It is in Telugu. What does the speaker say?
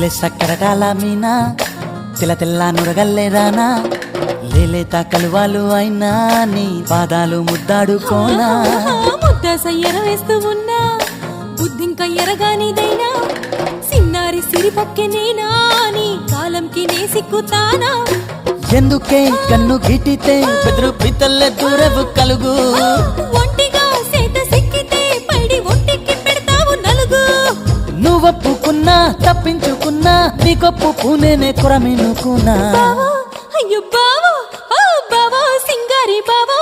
లేలే సక్కరటాల మీనా తెల్ల తెల్ల నురగల్లేదానా లేలేత కలువాలు అయినా నీ పాదాలు ముద్దాడుకోనా ముద్ద సయ్యర వేస్తూ ఉన్నా బుద్ధింక ఎరగానిదైనా సిన్నారి సిరిపక్కె నేనా నీ కాలంకి నే సిక్కుతానా ఎందుకే కన్ను గిటితే బెదురు పితల్లె దూరవు కలుగు ఒంటిగా సేత సిక్కితే పైడి ఒంటికి పెడతావు నలుగు నువ్వొప్పుకున్నా తప్పించుకున్నా నీకొప్పు పూనేనే కొరమినుకున్నా బావా అయ్యో బావా ఓ బావా సింగారి బావా